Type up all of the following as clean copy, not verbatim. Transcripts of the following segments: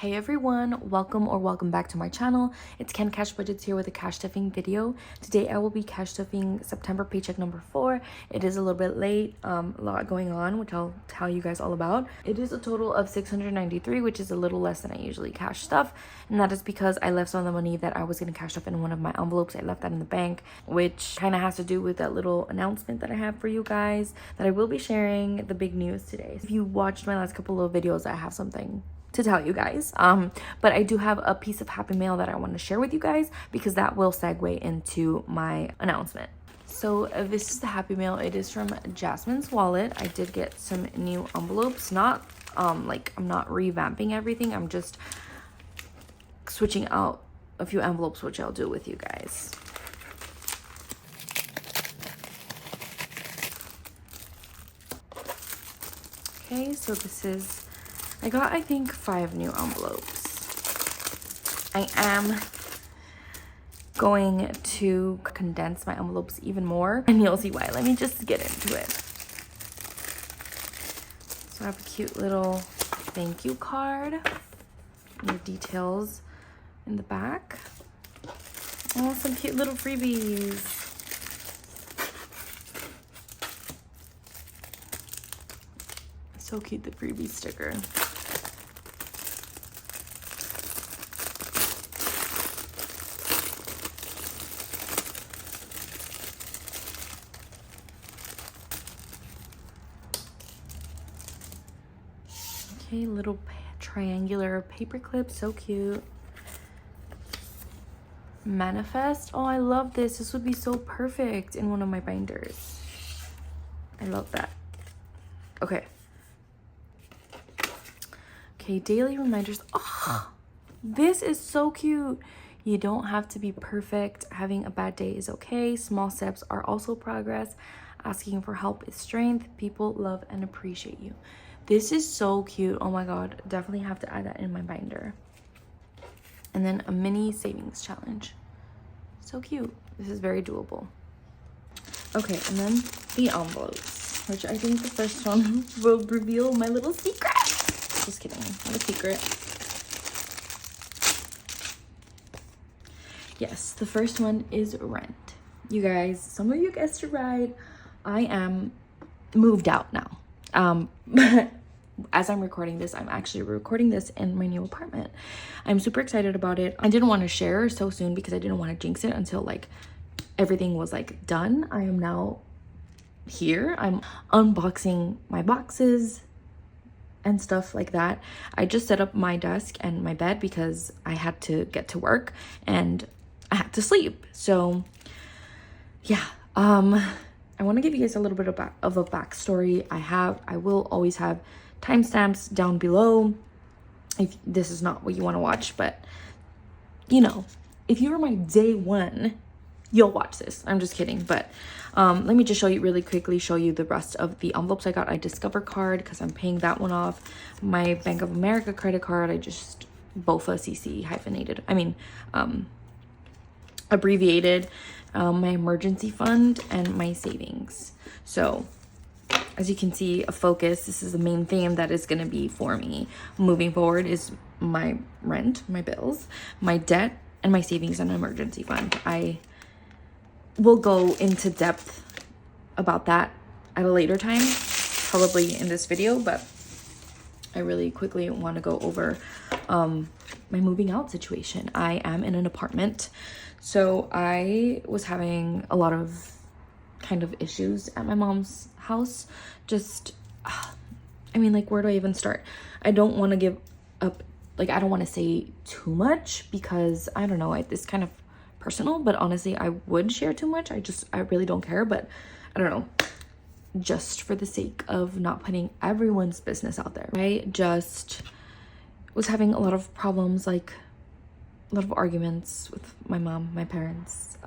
Hey everyone, welcome back to my channel. It's Ken Cash Budgets here with a cash stuffing video. Today I will be cash stuffing September paycheck number 4. It is a little bit late, a lot going on, which I'll tell you guys all about. It is a total of $693, which is a little less than I usually cash stuff, and that is because I left some of the money that I was going to cash stuff in one of my envelopes. I left that in the bank, which kind of has to do with that little announcement that I have for you guys that I will be sharing the big news today. If you watched my last couple of videos, I have something to tell you guys, but I do have a piece of happy mail that I want to share with you guys because that will segue into my announcement. So this is the happy mail. It is from Jasmine's wallet. I did get some new envelopes, not like I'm not revamping everything, I'm just switching out a few envelopes, which I'll do with you guys. Okay, so this is, I got, I think, 5 new envelopes. I am going to condense my envelopes even more, and you'll see why. Let me just get into it. So I have a cute little thank you card, and the details in the back. Oh, some cute little freebies. So cute, the freebie sticker. Okay, little triangular paper clip, so cute. Manifest. Oh, I love this. This would be so perfect in one of my binders. I love that. Okay. Okay, daily reminders. Oh, this is so cute. You don't have to be perfect. Having a bad day is okay. Small steps are also progress. Asking for help is strength. People love and appreciate you. This is so cute. Oh my god, definitely have to add that in my binder. And then a mini savings challenge. So cute. This is very doable. Okay, and then the envelopes, which I think the first one will reveal my little secret. Just kidding, not a secret. Yes, the first one is rent. You guys, some of you guessed it right. I am moved out now. But as I'm recording this, I'm actually recording this in my new apartment. I'm super excited about it. I didn't want to share so soon because I didn't want to jinx it until like everything was like done. I am now here. I'm unboxing my boxes and stuff like that. I just set up my desk and my bed because I had to get to work and I had to sleep. So yeah, I want to give you guys a little bit of a backstory. I will always have timestamps down below if this is not what you want to watch, but you know, if you were my day one, you'll watch this. I'm just kidding, but let me just show you really quickly, show you the rest of the envelopes I got. I Discover card because I'm paying that one off. My Bank of America credit card, I just BOFA CC hyphenated, abbreviated. My emergency fund and my savings. So as you can see, a focus, this is the main theme that is going to be for me moving forward, is my rent, my bills, my debt, and my savings and emergency fund. I will go into depth about that at a later time, probably in this video, but I really quickly want to go over my moving out situation. I am in an apartment, so I was having a lot of kind of issues at my mom's house. Just, like, where do I even start? I don't want to give up, like, I don't want to say too much because, I don't know, it's kind of personal, but honestly, I would share too much. I really don't care, but I don't know. Just for the sake of not putting everyone's business out there. I just was having a lot of problems, like a lot of arguments with my mom, my parents,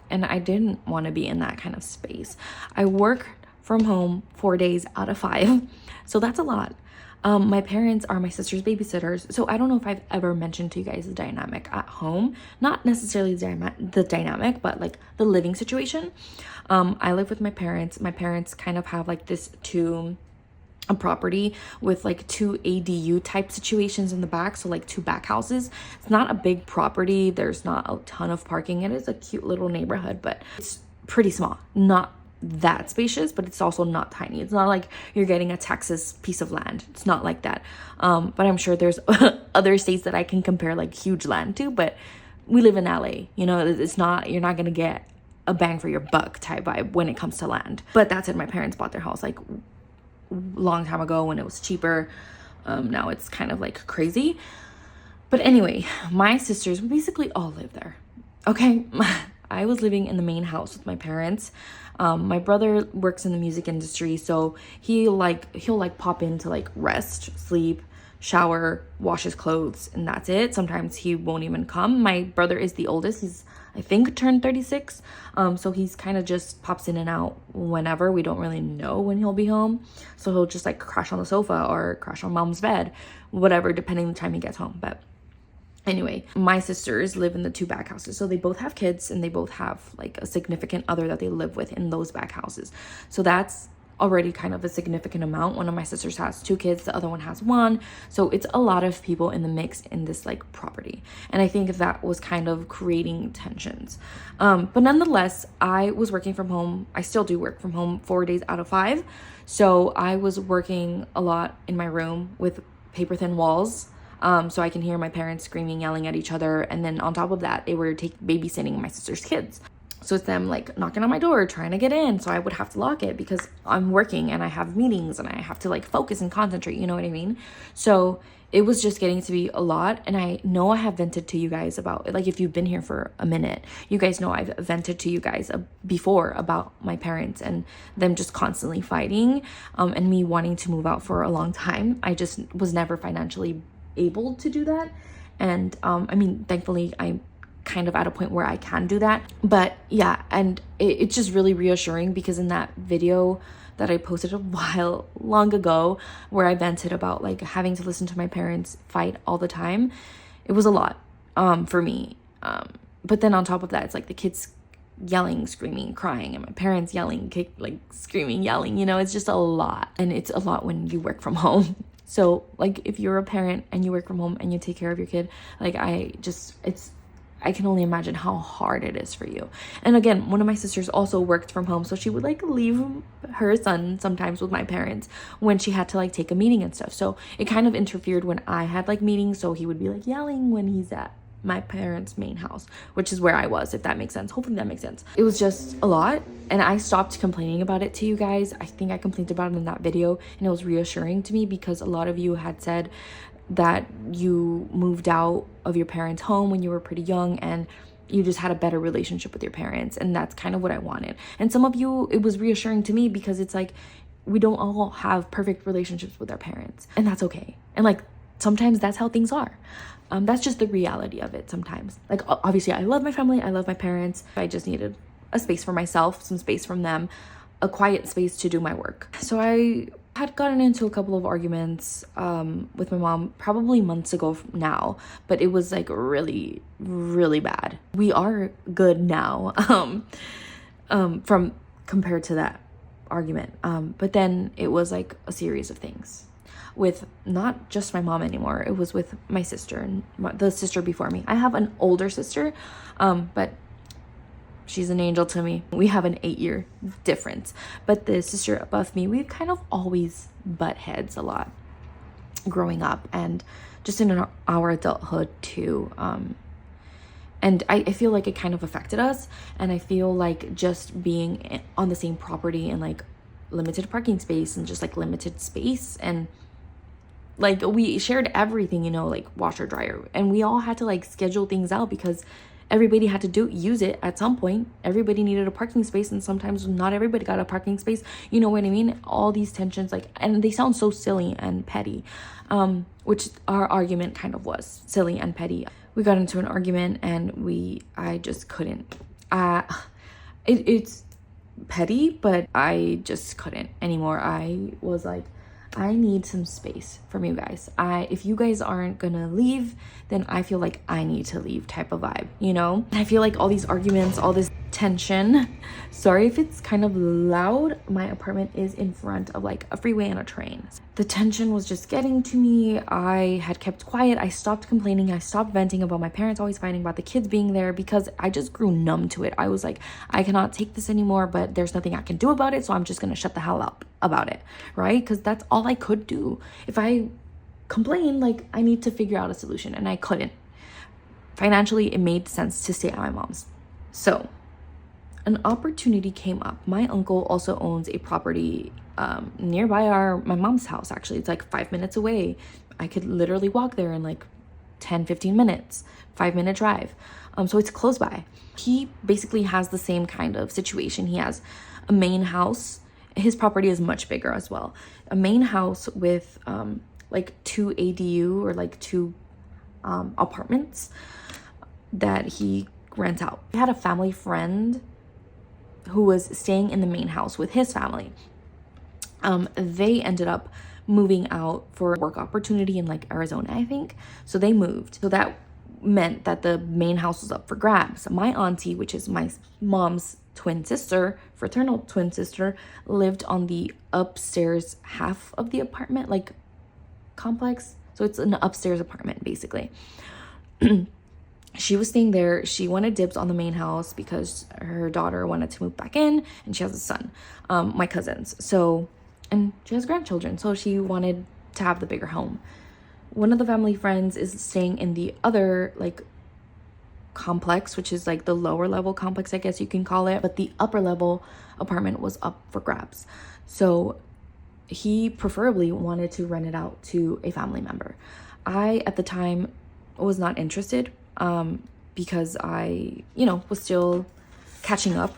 and I didn't want to be in that kind of space. I work from home 4 days out of 5, so that's a lot. My parents are my sister's babysitters, so I don't know if I've ever mentioned to you guys the dynamic at home. Not necessarily the dynamic, but like the living situation. I live with my parents. My parents kind of have like this 2 a property with like 2 ADU type situations in the back, so like 2 back houses. It's not a big property, there's not a ton of parking. It is a cute little neighborhood, but it's pretty small, not that spacious, but it's also not tiny. It's not like you're getting a Texas piece of land. It's not like that. But I'm sure there's other states that I can compare like huge land to, but we live in LA, you know, it's not, you're not gonna get a bang for your buck type vibe when it comes to land. But that's it. My parents bought their house like long time ago when it was cheaper. Now it's kind of like crazy. But anyway, my sisters, we basically all live there. Okay. I was living in the main house with my parents. My brother works in the music industry, so he'll pop in to like rest, sleep, shower, wash his clothes, and that's it. Sometimes he won't even come. My brother is the oldest. He's, I think, turned 36. So he's kind of just pops in and out whenever. We don't really know when he'll be home. So he'll just like crash on the sofa or crash on mom's bed, whatever, depending on the time he gets home. But anyway, my sisters live in the 2 back houses. So they both have kids and they both have like a significant other that they live with in those back houses. So that's already kind of a significant amount. One of my sisters has 2 kids, the other one has 1. So it's a lot of people in the mix in this like property. And I think that was kind of creating tensions. But nonetheless, I was working from home. I still do work from home 4 days out of 5. So I was working a lot in my room with paper thin walls. So I can hear my parents screaming, yelling at each other. And then on top of that, they were babysitting my sister's kids. So it's them like knocking on my door, trying to get in. So I would have to lock it because I'm working and I have meetings and I have to like focus and concentrate. You know what I mean? So it was just getting to be a lot. And I know I have vented to you guys about, like, if you've been here for a minute, you guys know I've vented to you guys before about my parents and them just constantly fighting, and me wanting to move out for a long time. I just was never financially able to do that. And I mean, thankfully I'm kind of at a point where I can do that. But yeah, and it's just really reassuring because in that video that I posted a while long ago where I vented about like having to listen to my parents fight all the time, it was a lot for me. But then on top of that, it's like the kids yelling, screaming, crying, and my parents yelling, like screaming, yelling, you know, it's just a lot. And it's a lot when you work from home. So like if you're a parent and you work from home and you take care of your kid, like I can only imagine how hard it is for you. And again, one of my sisters also worked from home, so she would like leave her son sometimes with my parents when she had to like take a meeting and stuff. So it kind of interfered when I had like meetings, so he would be like yelling when he's at my parents' main house, which is where I was, if that makes sense. Hopefully that makes sense. It was just a lot, and I stopped complaining about it to you guys. I think I complained about it in that video, and it was reassuring to me because a lot of you had said that you moved out of your parents' home when you were pretty young and you just had a better relationship with your parents, and that's kind of what I wanted. And some of you, it was reassuring to me because it's like we don't all have perfect relationships with our parents, and that's okay. And like sometimes that's how things are. That's just the reality of it sometimes. Like obviously I love my family, I love my parents. I just needed a space for myself, some space from them, a quiet space to do my work. So I had gotten into a couple of arguments with my mom probably months ago now, but it was like really, really bad. We are good now from compared to that argument. But then it was like a series of things with not just my mom anymore. It was with my sister and the sister before me. I have an older sister, but she's an angel to me. We have an 8-year difference. But the sister above me, we kind of always butt heads a lot growing up and just in our adulthood too. And I feel like it kind of affected us. And I feel like just being on the same property and like limited parking space and just like limited space, and like we shared everything, you know, like washer, dryer, and we all had to like schedule things out because everybody had to use it at some point. Everybody needed a parking space, and sometimes not everybody got a parking space. You know what I mean? All these tensions, like, and they sound so silly and petty, which our argument kind of was silly and petty. We got into an argument and I just couldn't. It's petty, but I just couldn't anymore. I was like, I need some space from you guys. If you guys aren't gonna leave, then I feel like I need to leave type of vibe, you know? I feel like all these arguments, all this tension. Sorry if it's kind of loud. My apartment is in front of like a freeway and a train. The tension was just getting to me. I had kept quiet. I stopped complaining. I stopped venting about my parents always fighting, about the kids being there, because I just grew numb to it. I was like, I cannot take this anymore, but there's nothing I can do about it, so I'm just gonna shut the hell up about it, right? Because that's all I could do. If I complain, like, I need to figure out a solution, and I couldn't. Financially, it made sense to stay at my mom's. So an opportunity came up. My uncle also owns a property nearby my mom's house. Actually, it's like 5 minutes away. I could literally walk there in like 10-15 minutes, 5-minute drive. So it's close by. He basically has the same kind of situation. He has a main house. His property is much bigger as well. A main house with like 2 ADU, or like 2 apartments that he rents out. He had a family friend who was staying in the main house with his family. They ended up moving out for work opportunity in like Arizona, I think. So they moved. So that meant that the main house was up for grabs. My auntie, which is my mom's twin sister, fraternal twin sister, lived on the upstairs half of the apartment, like complex. So it's an upstairs apartment basically. She was staying there. She wanted dibs on the main house because her daughter wanted to move back in, and she has a son, my cousins. So, and she has grandchildren, so she wanted to have the bigger home. One of the family friends is staying in the other like complex, which is like the lower level complex, I guess you can call it, but the upper level apartment was up for grabs. So he preferably wanted to rent it out to a family member. I at the time was not interested, because I, was still catching up.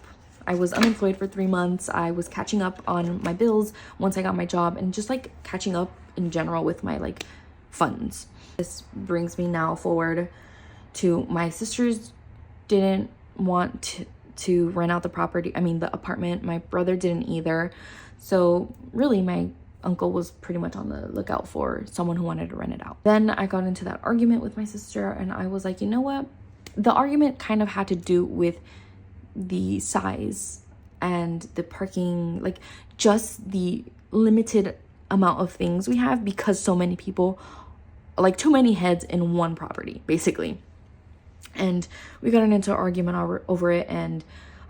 I was unemployed for 3 months. I was catching up on my bills once I got my job, and just like catching up in general with my like funds. This brings me now forward to my sisters didn't want to rent out the property. I mean, the apartment. My brother didn't either. So really my uncle was pretty much on the lookout for someone who wanted to rent it out. Then I got into that argument with my sister, and I was like, you know what? The argument kind of had to do with the size and the parking, like just the limited amount of things we have, because so many people, like too many heads in one property, basically. And we got into an argument over it, and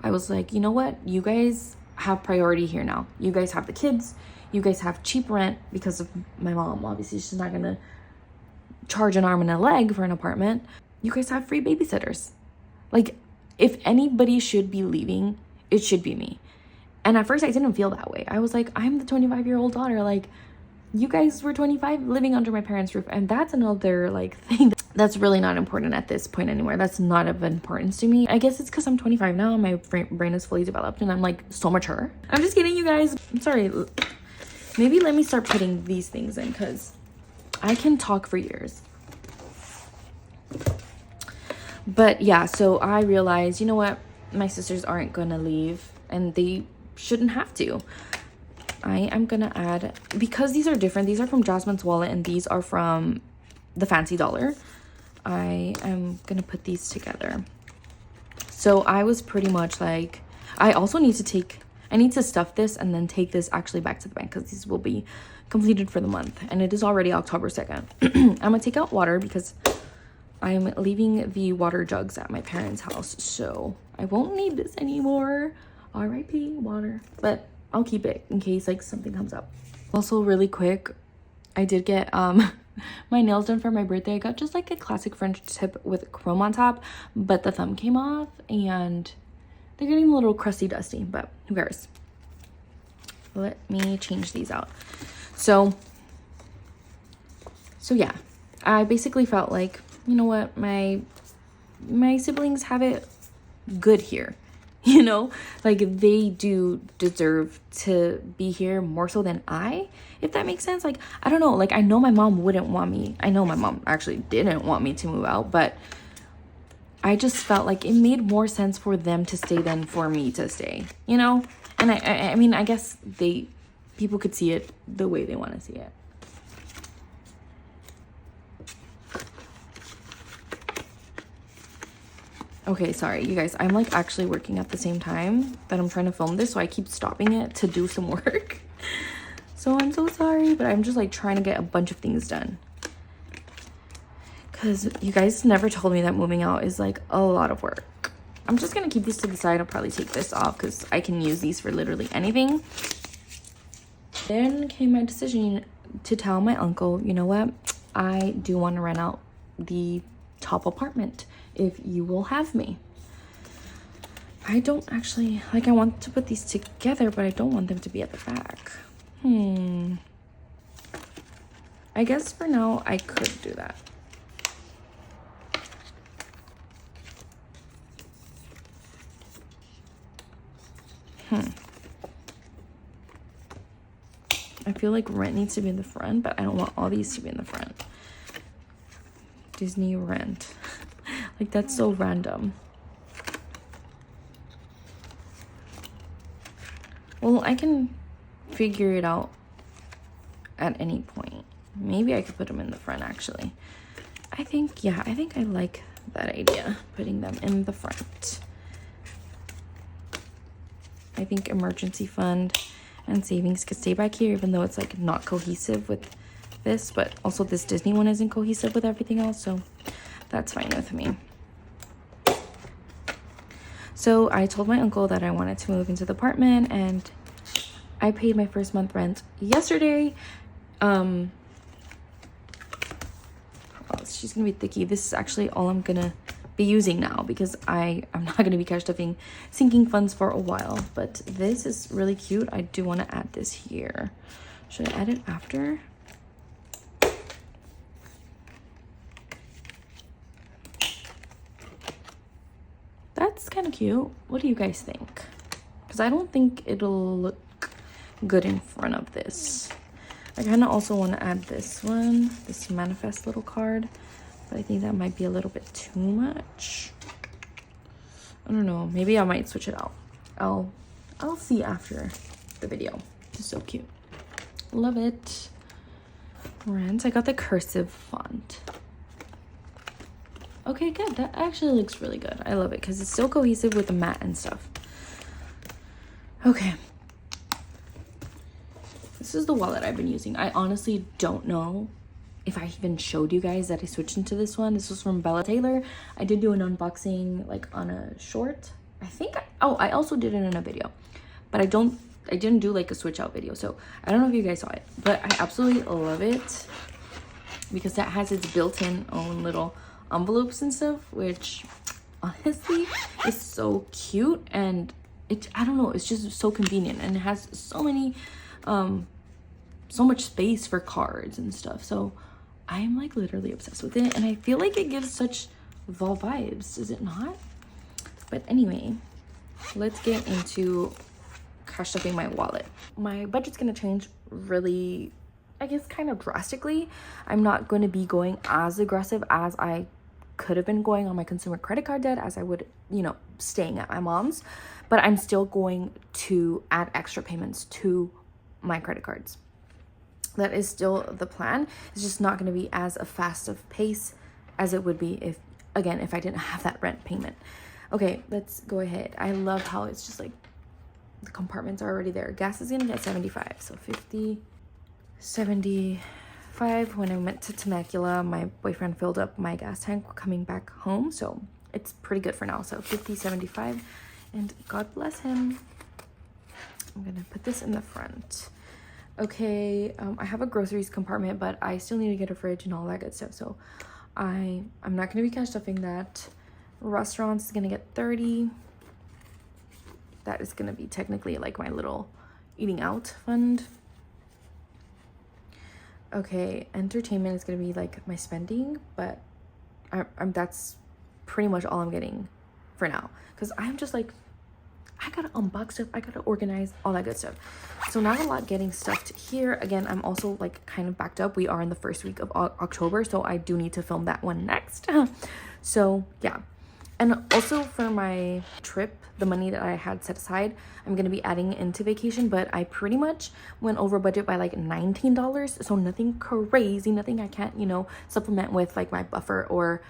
I was like, you know what? You guys have priority here now. You guys have the kids. You guys have cheap rent because of my mom. Obviously, she's not going to charge an arm and a leg for an apartment. You guys have free babysitters. Like, if anybody should be leaving, it should be me. And at first, I didn't feel that way. I was like, I'm the 25-year-old daughter. Like, you guys were 25 living under my parents' roof. And that's another, like, thing that's really not important at this point anymore. That's not of importance to me. I guess it's because I'm 25 now and my brain is fully developed and I'm, like, so mature. I'm just kidding, you guys. I'm sorry. Maybe let me start putting these things in, because I can talk for years. But yeah, so I realized, you know what? My sisters aren't gonna leave, and they shouldn't have to. I am gonna add, because these are different. These are from Jasmine's wallet, and these are from the Fancy Dollar. I am gonna put these together. So I was pretty much like, I also need to stuff this and then take this actually back to the bank, because these will be completed for the month, and it is already October 2nd. I'm gonna take out water because I'm leaving the water jugs at my parents' house, so I won't need this anymore. R.I.P. water, but I'll keep it in case like something comes up. Also, really quick, I did get my nails done for my birthday. I got just like a classic French tip with chrome on top, but the thumb came off and they're getting a little crusty dusty, but who cares? Let me change these out. So yeah, I basically felt like, you know what, my siblings have it good here. Like they do deserve to be here more so than I, if that makes sense. Like, I don't know, like I know my mom wouldn't want me. I know my mom actually didn't want me to move out, but I just felt like it made more sense for them to stay than for me to stay, And I mean, I guess people could see it the way they want to see it. Okay, sorry, you guys. I'm like actually working at the same time that I'm trying to film this, so I keep stopping it to do some work. So I'm so sorry, but I'm just like trying to get a bunch of things done. Because you guys never told me that moving out is like a lot of work. I'm just gonna keep these to the side. I'll probably take this off because I can use these for literally anything. Then came my decision to tell my uncle, you know what? I do want to rent out the top apartment if you will have me. I don't actually, like, I want to put these together, but I don't want them to be at the back. I guess for now I could do that. I feel like rent needs to be in the front, but I don't want all these to be in the front. Disney rent. Like, that's so random. Well, I can figure it out at any point. Maybe I could put them in the front, actually. I think I like that idea, putting them in the front. I think emergency fund and savings could stay back here, even though it's like not cohesive with this, but also this Disney one isn't cohesive with everything else, so that's fine with me. So I told my uncle that I wanted to move into the apartment, and I paid my first month rent yesterday. Oh, she's gonna be thicky. This is actually all I'm gonna be using now because I'm not gonna be cash stuffing sinking funds for a while. But this is really cute. I do want to add this here. Should I add it after? That's kind of cute. What do you guys think? Because I don't think it'll look good in front of this. I kind of also want to add this one, this manifest little card, but I think that might be a little bit too much. I don't know. Maybe I might switch it out. I'll see after the video. It's so cute. Love it. Rent. I got the cursive font. Okay, good. That actually looks really good. I love it because it's so cohesive with the mat and stuff. Okay. This is the wallet I've been using. I honestly don't know if I even showed you guys that I switched into this one. This was from Bella Taylor. I did do an unboxing like on a short. I think, I also did it in a video, but I didn't do like a switch out video. So I don't know if you guys saw it, but I absolutely love it because that has its built-in own little envelopes and stuff, which honestly is so cute. And I don't know, it's just so convenient, and it has so many so much space for cards and stuff. So I'm like literally obsessed with it, and I feel like it gives such fall vibes, does it not? But anyway, let's get into cash stuffing my wallet. My budget's gonna change really, I guess, kind of drastically. I'm not going to be going as aggressive as I could have been going on my consumer credit card debt, as I would, you know, staying at my mom's, but I'm still going to add extra payments to my credit cards. That is still the plan. It's just not going to be as a fast of pace as it would be if I didn't have that rent payment. Okay, let's go ahead. I love how it's just like the compartments are already there. Gas is gonna get 75, so 50, 75. When I went to Temecula, my boyfriend filled up my gas tank coming back home, so it's pretty good for now. So 50, 75, and God bless him. I'm gonna put this in the front. Okay, I have a groceries compartment, but I still need to get a fridge and all that good stuff, so I'm not gonna be cash stuffing that. Restaurants is gonna get 30. That is gonna be technically like my little eating out fund. Okay, entertainment is gonna be like my spending, but that's pretty much all I'm getting for now, because I'm just like, I gotta unbox stuff, I gotta organize, all that good stuff. So not a lot getting stuffed here. Again, I'm also like kind of backed up. We are in the first week of October, so I do need to film that one next. So yeah. And also for my trip, the money that I had set aside, I'm gonna be adding into vacation, but I pretty much went over budget by like $19. So nothing crazy, nothing I can't, you know, supplement with like my buffer or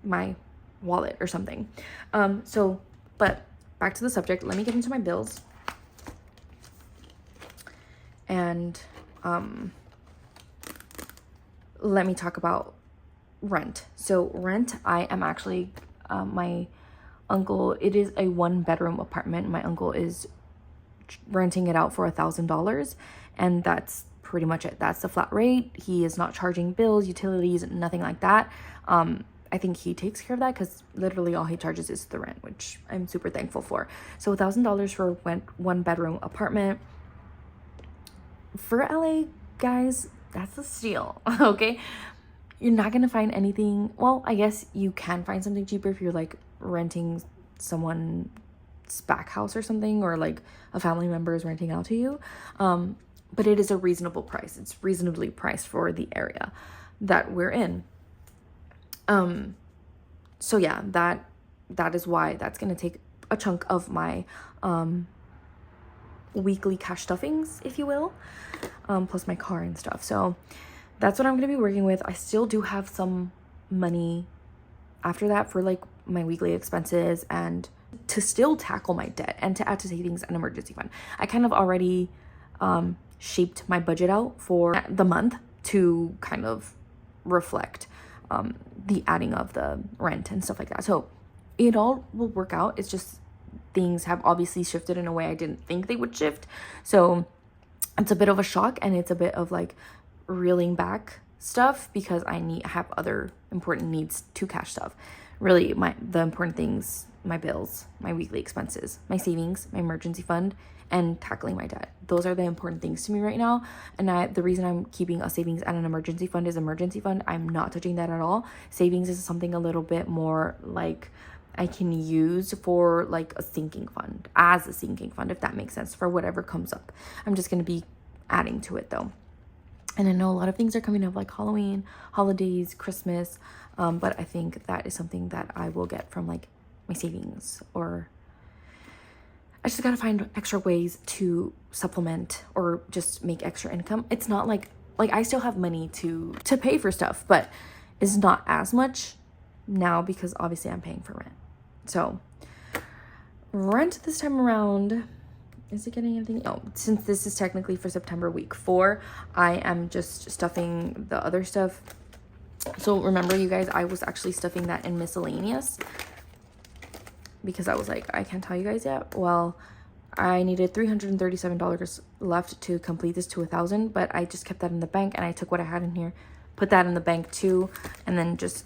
my wallet or something. But back to the subject. Let me get into my bills. And let me talk about rent. So rent, I am actually, my uncle, it is a 1-bedroom apartment. My uncle is renting it out for $1,000, and that's pretty much it. That's the flat rate. He is not charging bills, utilities, nothing like that. I think he takes care of that because literally all he charges is the rent, which I'm super thankful for. So $1,000 for a 1-bedroom apartment. For LA, guys, that's a steal. Okay, you're not gonna find anything. Well, I guess you can find something cheaper if you're like renting someone's back house or something, or like a family member is renting out to you. But it is a reasonable price. It's reasonably priced for the area that we're in. So yeah, that is why that's gonna take a chunk of my weekly cash stuffings, if you will, plus my car and stuff. So that's what I'm gonna be working with. I still do have some money after that for like my weekly expenses and to still tackle my debt and to add to savings and emergency fund. I kind of already shaped my budget out for the month to kind of reflect the adding of the rent and stuff like that. So it all will work out. It's just things have obviously shifted in a way I didn't think they would shift. So it's a bit of a shock, and it's a bit of like reeling back stuff because I have other important needs to cash stuff. Really, the important things, my bills, my weekly expenses, my savings, my emergency fund, and tackling my debt. Those are the important things to me right now. And the reason I'm keeping a savings and an emergency fund is emergency fund. I'm not touching that at all. Savings is something a little bit more like I can use for like a sinking fund, as a sinking fund, if that makes sense, for whatever comes up. I'm just going to be adding to it though. And I know a lot of things are coming up, like Halloween, holidays, Christmas. But I think that is something that I will get from like my savings, or I just got to find extra ways to supplement or just make extra income. It's not like I still have money to pay for stuff, but it's not as much now because obviously I'm paying for rent. So rent this time around, is it getting anything? No, since this is technically for September week 4, I am just stuffing the other stuff. So remember, you guys, I was actually stuffing that in miscellaneous because I was like, I can't tell you guys yet. Well, I needed $337 left to complete this to 1,000, but I just kept that in the bank, and I took what I had in here, put that in the bank too, and then just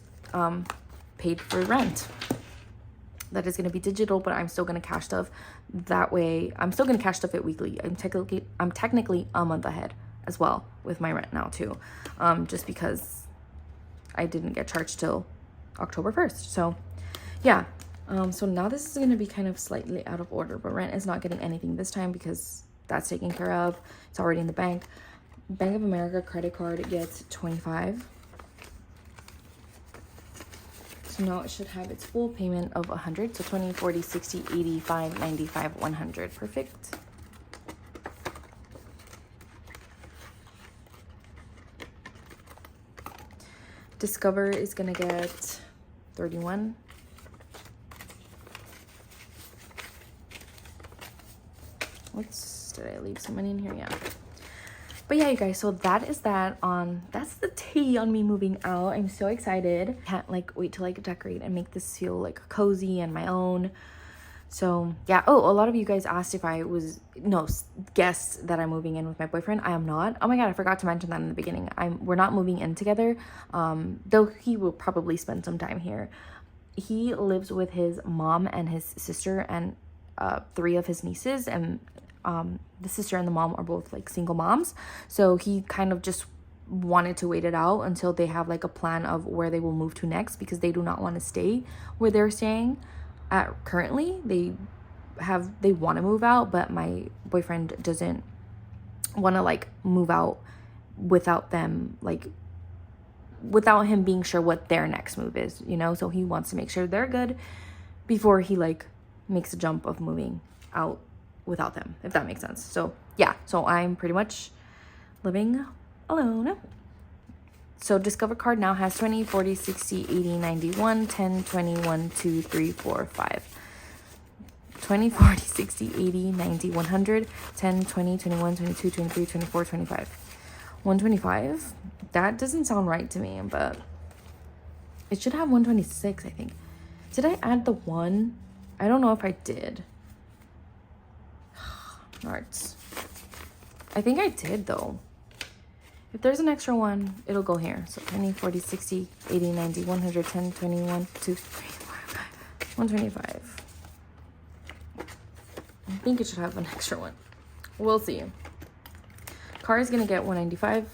paid for rent. That is going to be digital, but I'm still going to cash stuff that way. I'm still going to cash stuff it weekly. I'm technically a month ahead as well with my rent now too, just because I didn't get charged till October 1st. So yeah, so now this is going to be kind of slightly out of order, but rent is not getting anything this time because that's taken care of. It's already in the bank. Bank of America credit card gets $25. So now it should have its full payment of 100. So 20, 40, 60, 85, 95, 100. Perfect. Discover is going to get 31. Did I leave some money in here? Yeah. But yeah, you guys, so that is that that's the tea on me moving out. I'm so excited. Can't like wait to like decorate and make this feel like cozy and my own. So yeah. Oh, a lot of you guys asked if I was guessed that I'm moving in with my boyfriend. I am not. Oh my god, I forgot to mention that in the beginning. We're not moving in together. Though he will probably spend some time here. He lives with his mom and his sister and 3 of his nieces, and the sister and the mom are both like single moms. So he kind of just wanted to wait it out until they have like a plan of where they will move to next, because they do not want to stay where they're staying at currently. They want to move out, but my boyfriend doesn't want to like move out without them, like without him being sure what their next move is, so he wants to make sure they're good before he like makes a jump of moving out without them, if that makes sense. So yeah, so I'm pretty much living alone. So Discover card now has 20, 40, 60, 80, 91, 10, 20, 1, 2, 3, 4, 5. 20, 40, 60, 80, 90, 100, 10, 20, 21, 22, 23, 24, 25. 125? That doesn't sound right to me, but it should have 126, I think. Did I add the 1? I don't know if I did. Arts. I think I did, though. If there's an extra 1, it'll go here. So 20, 40, 60, 80, 90, 100, 10, 21, 2, 3, 4, 5, 125. I think it should have an extra 1. We'll see. Car is gonna get 195.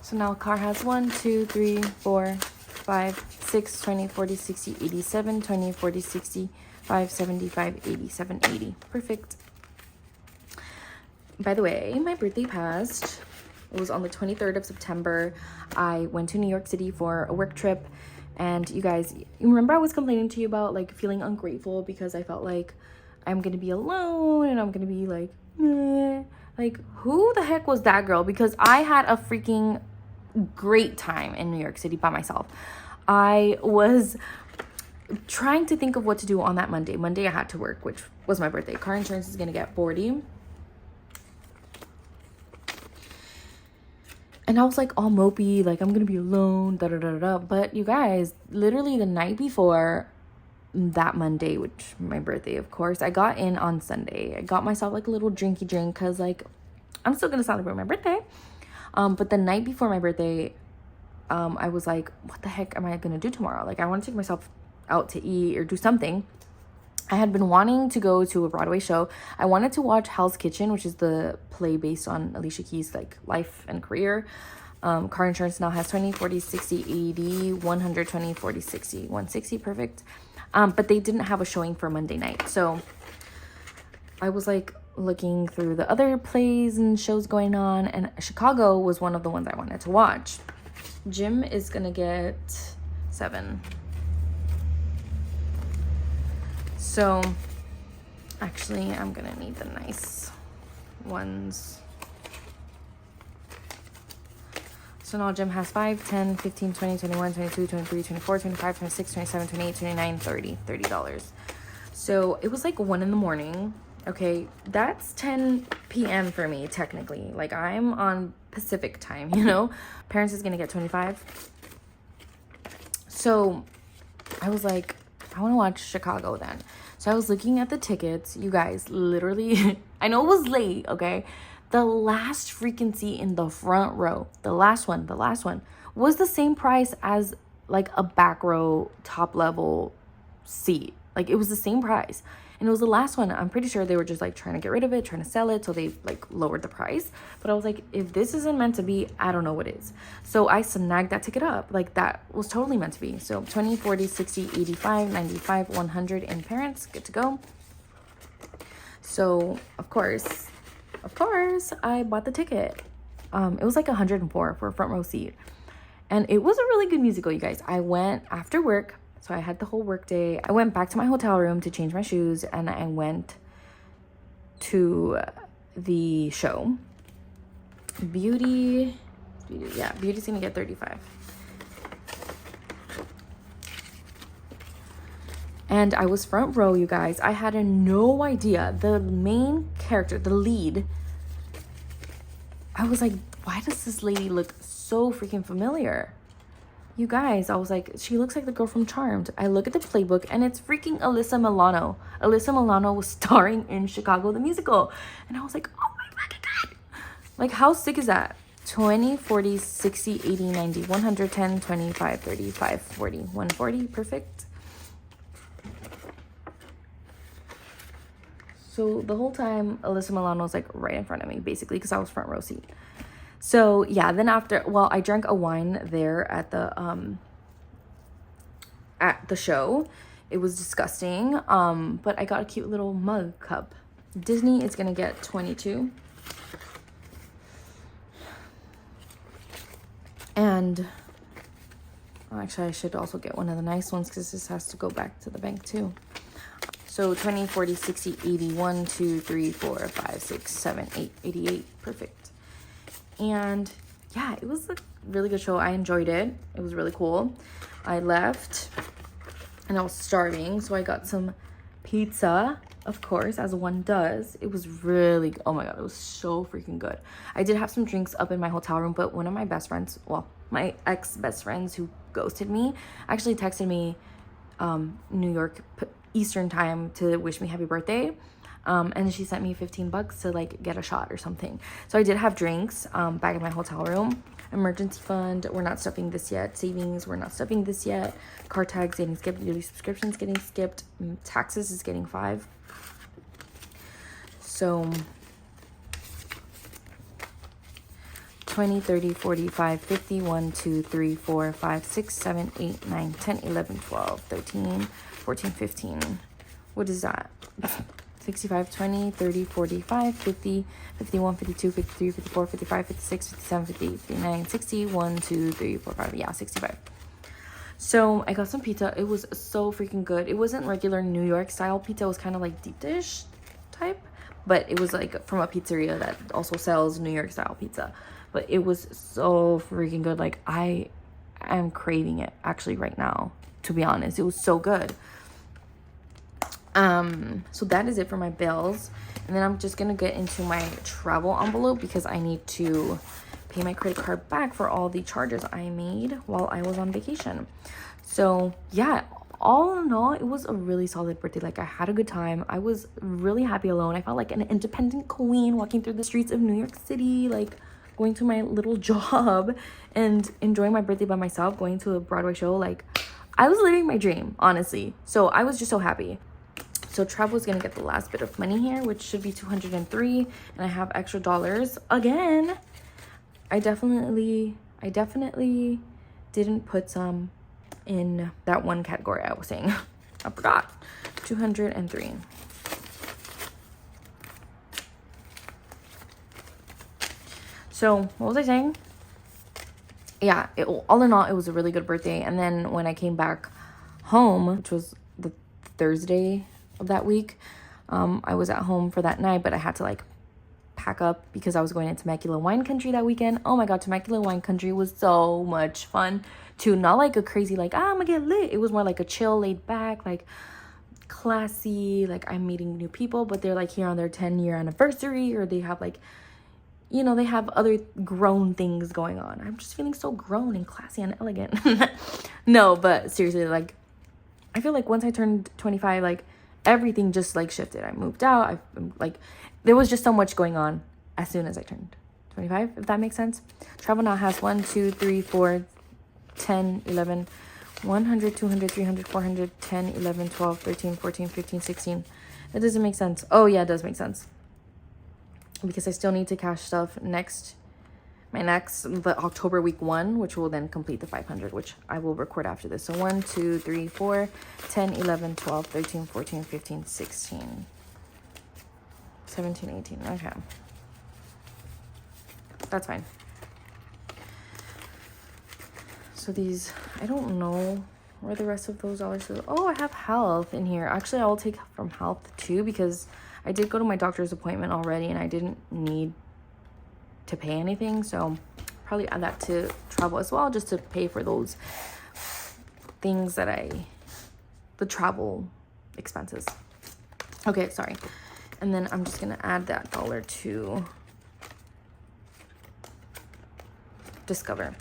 So now car has 1, 2, 3, 4, 5, 6, 20, 40, 60, 87, 20, 40, 60, 5, 75, 87, 80. Perfect. By the way, my birthday passed. It was on the 23rd of September. I went to New York City for a work trip. And you guys, you remember I was complaining to you about like feeling ungrateful because I felt like I'm gonna be alone and I'm gonna be like, meh. Like, who the heck was that girl? Because I had a freaking great time in New York City by myself. I was trying to think of what to do on that Monday. Monday I had to work, which was my birthday. Car insurance is gonna get 40. And I was like all mopey, like I'm gonna be alone, da da da da. But you guys, literally the night before that Monday, which my birthday, of course, I got in on Sunday. I got myself like a little drinky drink because like I'm still gonna celebrate my birthday. But the night before my birthday, I was like, what the heck am I gonna do tomorrow? Like I want to take myself out to eat or do something. I had been wanting to go to a Broadway show. I wanted to watch Hell's Kitchen, which is the play based on Alicia Keys' like life and career. Car insurance now has 20, 40, 60, 80, 120, 40, 60, 160. Perfect. But they didn't have a showing for Monday night. So I was like looking through the other plays and shows going on, and Chicago was one of the ones I wanted to watch. Jim is gonna get 7. So actually I'm gonna need the nice ones. So now Jim has 5, 10, 15, 20, 21, 22, 23, 24, 25, 26, 27, 28, 29, 30. $30. So it was like 1 in the morning. Okay, that's 10 p.m. for me, technically. Like, I'm on Pacific time, you know? Parents is gonna get 25. So I was like, I want to watch Chicago then. So I was looking at the tickets. You guys, literally, I know it was late, okay? The last freaking seat in the front row, the last one, was the same price as like a back row top level seat. Like, it was the same price. And it was the last one. I'm pretty sure they were just like trying to get rid of it, trying to sell it. So they like lowered the price. But I was like, if this isn't meant to be, I don't know what is. So I snagged that ticket up. Like, that was totally meant to be. So 20, 40, 60, 85, 95, 100 in parents. Good to go. So of course, I bought the ticket. It was like 104 for a front row seat. And it was a really good musical, you guys. I went after work. So I had the whole work day. I went back to my hotel room to change my shoes, and I went to the show. Beauty's gonna get 35. And I was front row, you guys. I had no idea. The main character, the lead, I was like, why does this lady look so freaking familiar? You guys, I was like, she looks like the girl from Charmed. I look at the playbook and it's freaking Alyssa Milano. Alyssa Milano was starring in Chicago the musical. And I was like, oh my fucking God. Like, how sick is that? 20, 40, 60, 80, 90, 110, 25, 35, 40, 140. Perfect. So the whole time, Alyssa Milano was like right in front of me, basically, because I was front row seat. So yeah, then after, well, I drank a wine there at the show. It was disgusting. But I got a cute little mug cup. Disney is gonna get 22. And Actually, I should also get one of the nice ones because this has to go back to the bank too. So 20, 40, 60, 80, 1, 2, 3, 4, 5, 6, 7, 8, 88. Perfect. And yeah, it was a really good show. I enjoyed it. It was really cool. I left and I was starving, so I got some pizza, of course, as one does. It was really, oh my god, it was so freaking good. I did have some drinks up in my hotel room, but one of my best friends, well, my ex-best friends who ghosted me, actually texted me New York Eastern time to wish me happy birthday. And she sent me $15 to like get a shot or something. So I did have drinks back in my hotel room. Emergency fund, we're not stuffing this yet. Savings, we're not stuffing this yet. Car tags getting skipped. Yearly subscriptions getting skipped. Taxes is getting 5. So 20, 30, 45, 50, 1, 2, 3, 4, 5, 6, 7, 8, 9, 10, 11, 12, 13, 14, 15. What is that? 65, 20, 30, 45, 50, 51, 52, 53, 54, 55, 56, 57, 58, 59, 60, 1, 2, 3, 4, 5. Yeah, 65. So I got some pizza. It was so freaking good. It wasn't regular New York style pizza. It was kind of like deep dish type, but it was like from a pizzeria that also sells New York style pizza. But it was so freaking good. Like, I am craving it actually right now, to be honest. It was so good. So that is it for my bills. And then I'm just gonna get into my travel envelope because I need to pay my credit card back for all the charges I made while I was on vacation. So yeah, all in all, it was a really solid birthday. Like, I had a good time. I was really happy alone. I felt like an independent queen walking through the streets of New York City, like going to my little job and enjoying my birthday by myself, going to a Broadway show. Like, I was living my dream, honestly. So I was just so happy. So travel is gonna get the last bit of money here, which should be 203, and I have extra dollars again. I definitely didn't put some in that one category I was saying. I forgot. 203. So what was I saying? Yeah, all in all, it was a really good birthday. And then when I came back home, which was the Thursday of that week, I was at home for that night, but I had to like pack up because I was going into Temecula wine country that weekend. Oh my god, Temecula wine country was so much fun too. Not like a crazy like, I'm gonna get lit. It was more like a chill, laid back, like classy, like I'm meeting new people, but they're like here on their 10-year anniversary, or they have like, you know, they have other grown things going on. I'm just feeling so grown and classy and elegant. No, but seriously, like, I feel like once I turned 25, like, everything just, like, shifted. I moved out. Like, there was just so much going on as soon as I turned 25, if that makes sense. Travel now has 1, 2, 3, 4, 10, 11, 100, 200, 300, 400, 10, 11, 12, 13, 14, 15, 16. That doesn't make sense. Oh, yeah, it does make sense. Because I still need to cash stuff the October week 1, which will then complete the 500, which I will record after this. So 1, 2, 3, 4, 10, 11, 12, 13, 14, 15, 16, 17, 18. Okay. That's fine. So these, I don't know where the rest of those dollars go. Oh, I have health in here. Actually, I will take from health too, because I did go to my doctor's appointment already and I didn't need to pay anything. So probably add that to travel as well, just to pay for those things that the travel expenses. Okay, sorry. And then I'm just gonna add that dollar to Discover.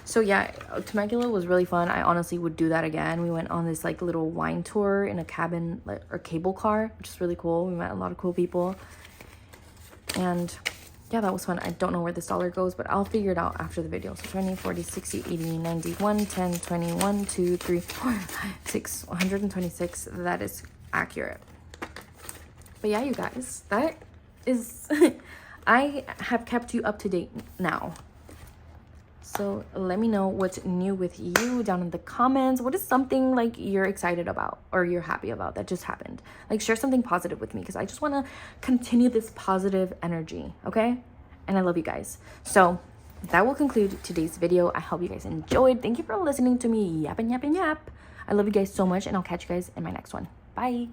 So yeah, Temecula was really fun. I honestly would do that again. We went on this like little wine tour in a cabin or cable car, which is really cool. We met a lot of cool people. And yeah, that was fun. I don't know where this dollar goes, but I'll figure it out after the video. So 20, 40, 60, 80, 90, 1, 10, 20, 1, 2, 3, 4, 5, 6, 126. That is accurate. But yeah, you guys, that is, I have kept you up to date now. So let me know what's new with you down in the comments. What is something like you're excited about or you're happy about that just happened? Like, share something positive with me, because I just want to continue this positive energy, okay? And I love you guys. So that will conclude today's video. I hope you guys enjoyed. Thank you for listening to me yap and yap and yap. I love you guys so much, and I'll catch you guys in my next one. Bye.